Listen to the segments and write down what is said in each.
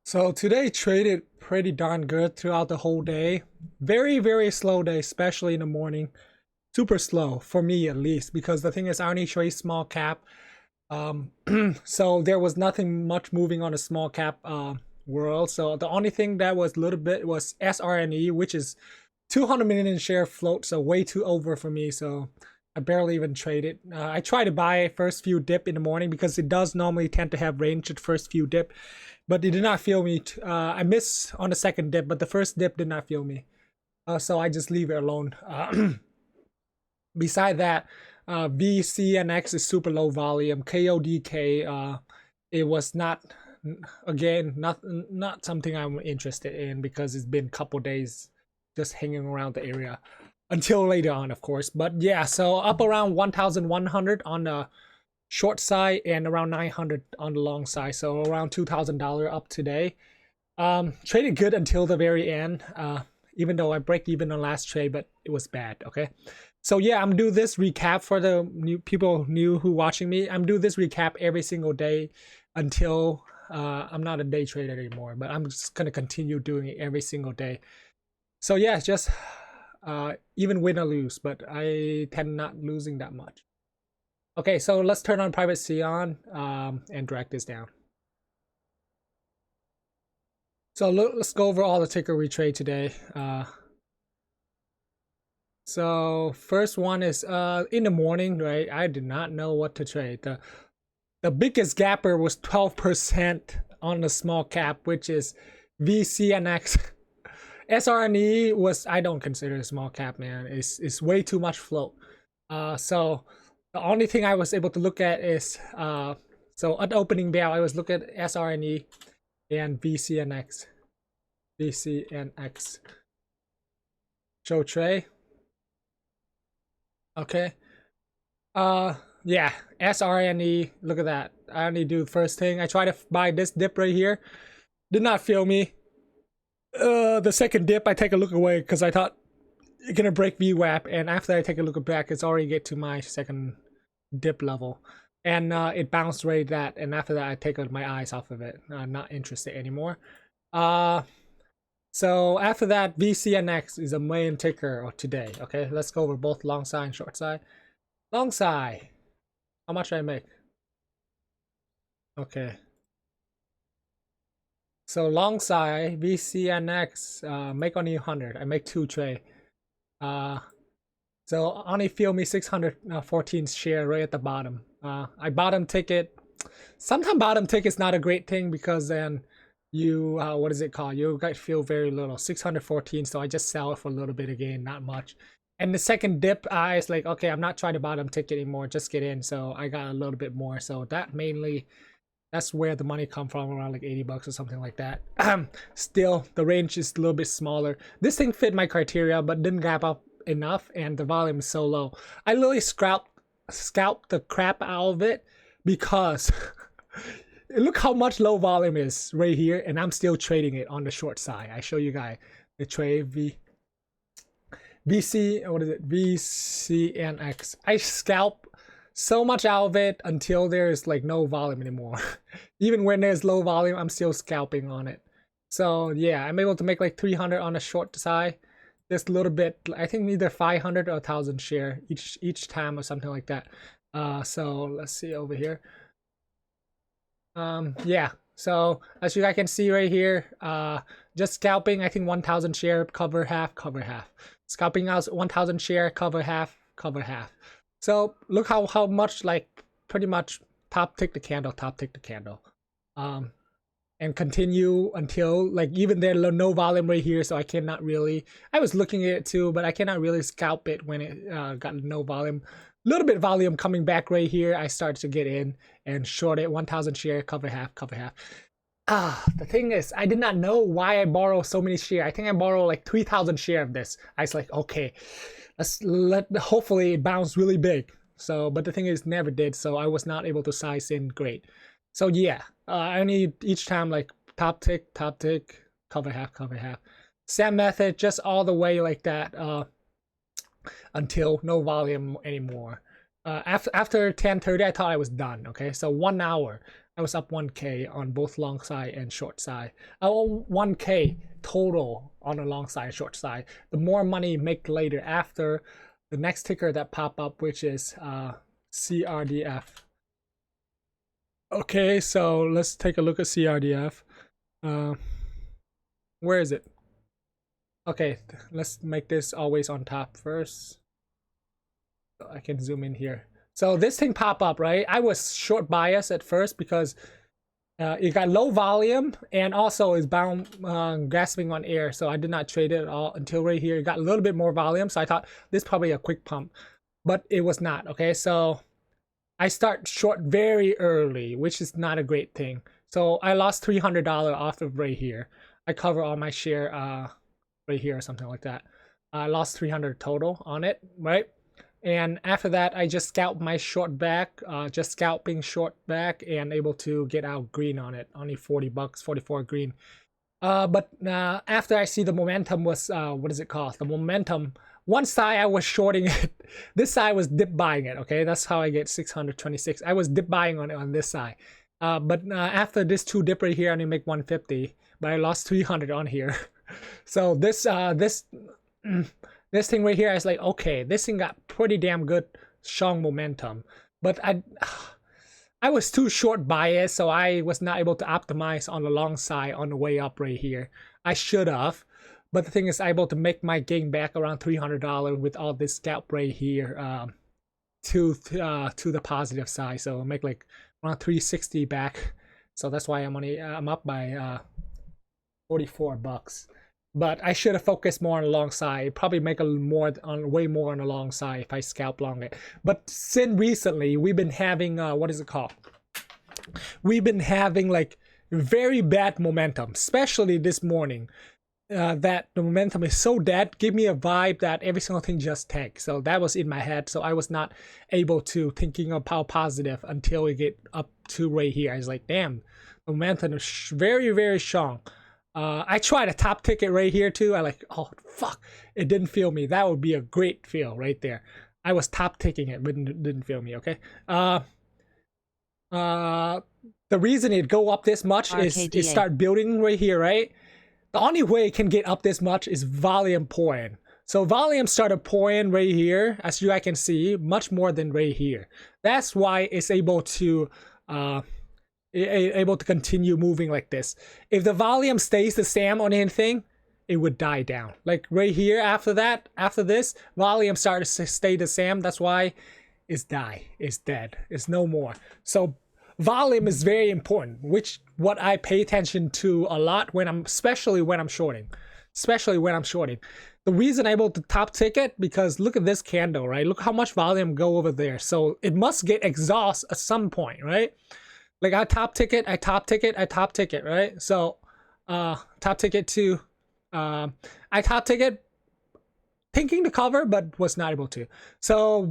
So today traded pretty darn good throughout the whole day. Very slow day, especially in the morning. Super slow for me at least, because the thing is I only trade small cap. Um, so there was nothing much moving on the small cap world. So the only thing that was a little bit was SRNE, which is 200 million share float, so way too over for me. So I barely even traded. I try to buy first few dip in the morning because it does normally tend to have range at first few dip, but it did not feel me. I miss on the second dip, but the first dip did not feel me. So I just leave it alone. Beside that, VCNX is super low volume. KODK, it was not, again, not something I'm interested in because it's been a couple days just hanging around the area until later on, of course. But yeah, so up around 1,100 on the short side and around 900 on the long side. So around $2,000 up today. Traded good until the very end. Even though I break even on last trade, but it was bad. Okay. So yeah, I'm doing this recap for the new people who watching me. I'm doing this recap every single day until I'm not a day trader anymore, but I'm just gonna continue doing it every single day. So yeah, just even win or lose, but I tend not losing that much. Okay, so let's turn on private C on and drag this down. So let's go over all the ticker we trade today. So first one is in the morning, right? I did not know what to trade. The biggest gapper was 12% on the small cap, which is VCNX. SRNE was, I don't consider a small cap, man. It's way too much float. So the only thing I was able to look at is so at opening bell I was looking at SRNE and VCNX. VCNX. Show tray. Okay. Yeah, SRNE, look at that. I only do first thing. I try to buy this dip right here. Did not feel me. The second dip I take a look away because I thought it's gonna break VWAP, and after I take a look back, it's already get to my second dip level. And it bounced right that, and after that I take my eyes off of it. I'm not interested anymore. So after that, VCNX is a main ticker of today. Okay, let's go over both long side and short side. Long side, how much did I make? Okay. So long side, VCNX, make only 100. I make 2 trade. So only feel me 614 share right at the bottom. I bottom ticket. Sometimes bottom ticket is not a great thing because then you what is it called? You guys feel very little. 614. So I just sell it for a little bit again, not much. And the second dip, I was like, okay, I'm not trying to bottom ticket anymore. Just get in. So I got a little bit more. So that mainly, that's where the money come from, around like 80 bucks or something like that. Still, the range is a little bit smaller. This thing fit my criteria, but didn't gap up enough, and the volume is so low. I literally scalped the crap out of it because look how much low volume is right here, and I'm still trading it on the short side. I show you guys the trade VCNX. I scalp so much out of it until there's like no volume anymore. Even when there's low volume, I'm still scalping on it. So yeah, I'm able to make like 300 on the short side. Just a little bit, I think either 500 or 1,000 share each time or something like that. So let's see over here. Yeah, so as you guys can see right here, just scalping, I think 1,000 share, cover half. Scalping out 1,000 share, cover half. So look how much, like pretty much top tick the candle. And continue until like even there no volume right here, so I cannot really, I was looking at it too, but I cannot really scalp it when it got no volume. Little bit of volume coming back right here, I started to get in and short it. 1,000 share, cover half. The thing is, I did not know why I borrow so many share. I think I borrow like 3,000 share of this. I was like, okay, hopefully it bounced really big. So, but the thing is, never did, so I was not able to size in great. So yeah, I need each time like top tick, cover half. Same method, just all the way like that until no volume anymore. After 10:30, I thought I was done. Okay, so 1 hour. I was up 1K on both long side and short side. 1K total on the long side and short side. The more money you make later after the next ticker that pop up, which is CRDF. Okay, so let's take a look at CRDF. Where is it? Okay, let's make this always on top first. So I can zoom in here. So this thing pop up, right? I was short bias at first because it got low volume and also is grasping on air. So I did not trade it at all until right here. It got a little bit more volume. So I thought this is probably a quick pump, but it was not. Okay, so I start short very early, which is not a great thing. So I lost $300 off of right here. I cover all my share right here or something like that. I lost 300 total on it, right? And after that, I just scalped my short back, just scalping short back and able to get out green on it. Only 40 bucks, 44 green. But after I see the momentum was, what is it called? The momentum, one side I was shorting it. This side was dip buying it, okay? That's how I get 626. I was dip buying on it on this side. But after this two dip right here, I only make 150, but I lost 300 on here. So this thing right here, I was like, okay, this thing got pretty damn good, strong momentum. But I was too short biased, so I was not able to optimize on the long side on the way up right here. I should have. But the thing is, I'm able to make my gain back around $300 with all this scalp right here to the positive side. So I'll make like around 360 back. So that's why I'm up by 44 bucks. But I should have focused more on the long side. Probably make way more on the long side if I scalp long it. But since recently, we've been having what is it called? We've been having like very bad momentum, especially this morning. That the momentum is so dead, give me a vibe that every single thing just tanks. So that was in my head. So I was not able to thinking of how positive until we get up to right here. I was like, damn, momentum is very, very strong. I tried a top ticket right here too. I like, oh fuck, it didn't feel me. That would be a great feel right there. I was top ticking it, but it didn't feel me. Okay. The reason it go up this much is it start building right here, right? The only way it can get up this much is volume pouring. So volume started pouring right here, as you guys can see, much more than right here. That's why it's able to continue moving like this. If the volume stays the same on anything, it would die down. Like right here, after this, volume started to stay the same. That's why it's dead. It's no more. So volume is very important, which what I pay attention to a lot especially when I'm shorting. The reason I'm able to top ticket, because look at this candle, right? Look how much volume go over there. So it must get exhaust at some point, right? Like I top ticket, right? So top ticket to I top ticket thinking to cover, but was not able to. So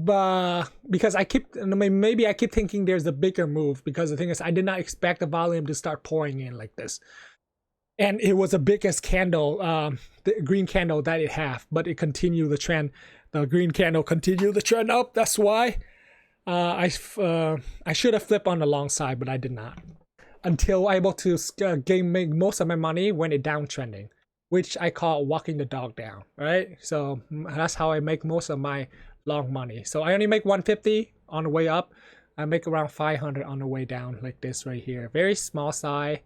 because maybe I keep thinking there's a bigger move, because the thing is I did not expect the volume to start pouring in like this. And it was the biggest candle, the green candle that it have, but it continued the trend. The green candle continued the trend up. That's why I should have flipped on the long side, but I did not. Until I'm able to make most of my money when it downtrending, which I call walking the dog down, right? So that's how I make most of my long money. So I only make 150 on the way up. I make around 500 on the way down, like this right here. Very small size.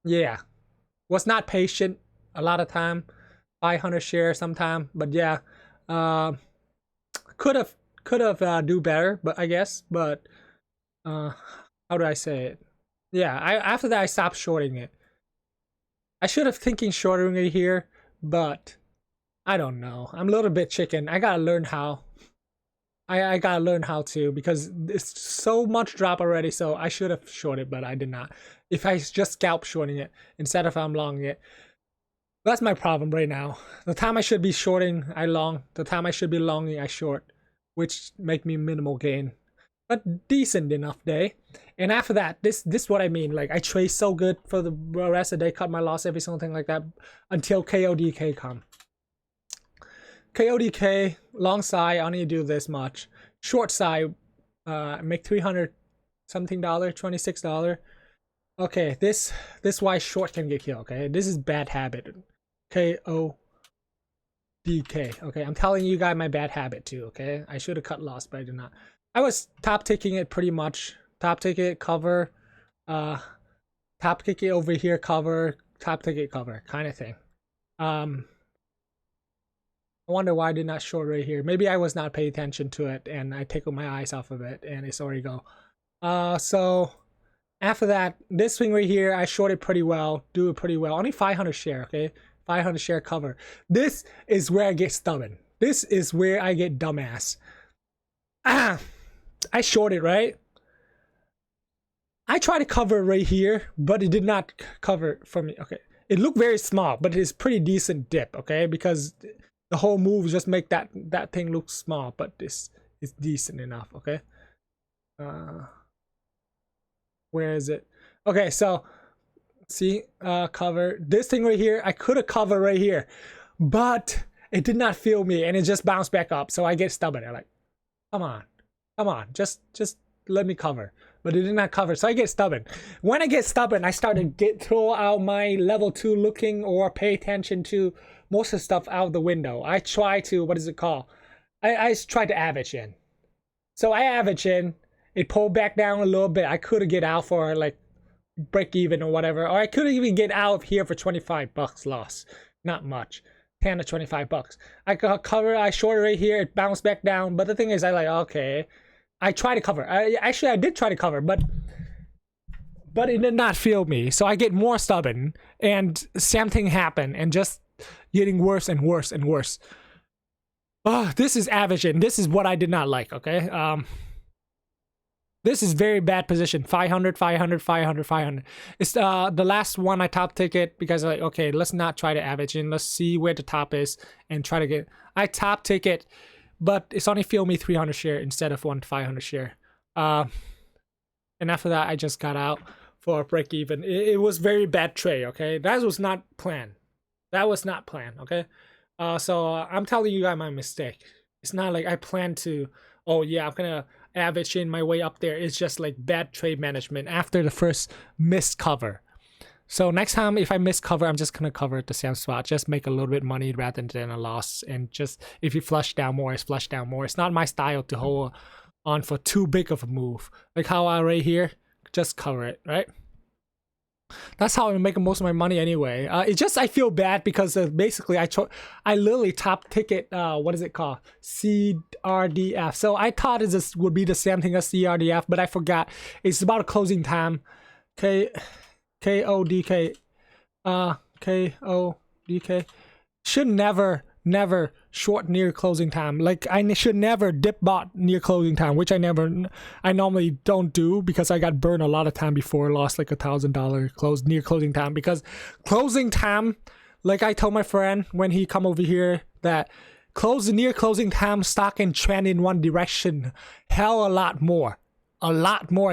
Yeah, was not patient a lot of time. 500 share sometime, but yeah, could have do better, but I guess. But how do I say it? Yeah, after that I stopped shorting it. I should have thinking shorting it here, but I don't know. I'm a little bit chicken. I gotta learn how. I gotta learn how to, because it's so much drop already. So I should have shorted, but I did not. If I just scalp shorting it instead of I'm longing it. That's my problem right now. The time I should be shorting, I long. The time I should be longing, I short, which make me minimal gain, but decent enough day. And after that, this is what I mean. Like I trade so good for the rest of the day, cut my loss, every single thing like that, until KODK come. KODK long side, I only do this much. Short side, make 300 something dollar, $26. Okay, this why short can get killed. Okay, this is bad habit. KODK. Okay, I'm telling you guys my bad habit too. Okay, I should have cut loss, but I did not. I was top ticking it pretty much. Top ticket cover, top ticket over here cover, top ticket cover kind of thing. I wonder why I did not short right here. Maybe I was not paying attention to it and I took my eyes off of it and it's already go. So after that, this swing right here, I shorted pretty well, do it pretty well. Only 500 share, okay? 500 share cover. This is where I get stubborn. This is where I get dumbass. I shorted, right? I tried to cover right here, but it did not cover for me. Okay, it looked very small, but it's pretty decent dip, okay? Because the whole move just make that thing look small, but this is decent enough, okay? Where is it? Okay, so see, cover this thing right here. I could have covered right here, but it did not feel me, and it just bounced back up. So I get stubborn. I'm like, come on, just let me cover. But it did not cover, so I get stubborn. When I get stubborn, I start to throw out my level 2 looking or pay attention to most of the stuff out the window. I try to, what is it called? I try to average in. So I average in. It pulled back down a little bit. I could have get out for like break even or whatever, or I could even get out of here for 25 bucks loss. Not much, 10 to 25 bucks. I got cover. I shorted right here. It bounced back down. But the thing is, I like, okay, I try to cover. I did try to cover, but it did not feel me. So I get more stubborn, and same thing happened, and just getting worse and worse and worse. Oh, this is averaging. This is what I did not like. Okay. This is very bad position. 500, 500, 500, 500. It's the last one I top ticket because like, okay, let's not try to average in. Let's see where the top is and try to get. I top ticket, but it's only feel me 300 share instead of 500 share. And after that, I just got out for a break even. It was very bad trade. Okay, that was not planned. That was not planned. Okay, so I'm telling you guys my mistake. It's not like I plan to. Oh yeah, I'm gonna average in my way up there. It's just like bad trade management after the first missed cover. So next time if I miss cover, I'm just gonna cover at the same spot. Just make a little bit money rather than a loss. And just if you flush down more, it's flush down more. It's not my style to hold on for too big of a move. Like how I right here, just cover it, right? That's how I'm making most of my money anyway. It's just I feel bad because basically I literally top ticket, what is it called? CRDF. So I thought it would be the same thing as CRDF, but I forgot. It's about closing time. KODK. KODK. Should never short near closing time. Like I should never dip bot near closing time, which I normally don't do because I got burned a lot of time before. Lost like $1,000 near closing time because closing time, like I told my friend when he come over here that near closing time stock can trend in one direction hell a lot more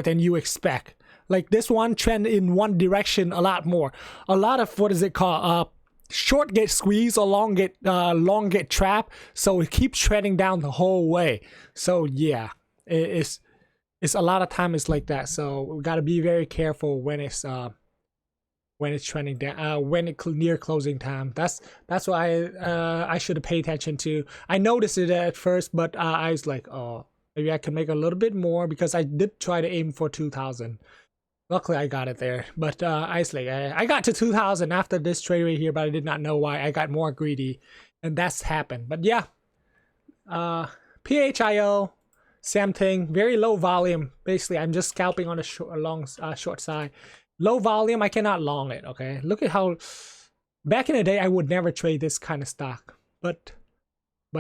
than you expect. Like this one trend in one direction a lot more. A lot of what is it called? Short get squeezed or long get trapped, so it keeps trending down the whole way. So yeah, it's a lot of time it's like that. So we gotta be very careful when it's trending down, when it near closing time. That's why I should have paid attention to. I noticed it at first, but I was like, oh, maybe I can make a little bit more because I did try to aim for 2,000. Luckily, I got it there, but I got to 2,000 after this trade right here, but I did not know why. I got more greedy, and that's happened. But yeah, PHIO, same thing, very low volume. Basically, I'm just scalping on a short side. Low volume, I cannot long it, okay? Look at how, back in the day, I would never trade this kind of stock. But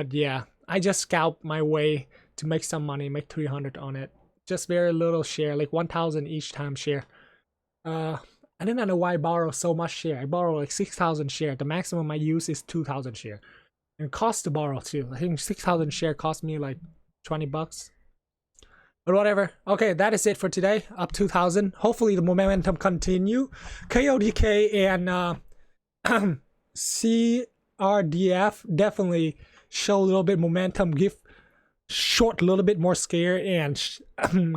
yeah, I just scalp my way to make some money, make 300 on it. Just very little share, like 1,000 each time share. I did not know why I borrow so much share. I borrow like 6,000 share. The maximum I use is 2,000 share. And cost to borrow too. I think 6,000 share cost me like 20 bucks. But whatever. Okay, that is it for today. Up 2,000. Hopefully the momentum continue. KODK and CRDF definitely show a little bit momentum. Give short a little bit more scare and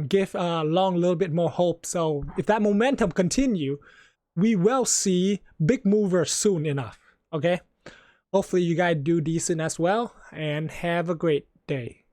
give long a little bit more hope. So if that momentum continue, we will see big movers soon enough. Okay, hopefully you guys do decent as well, and have a great day.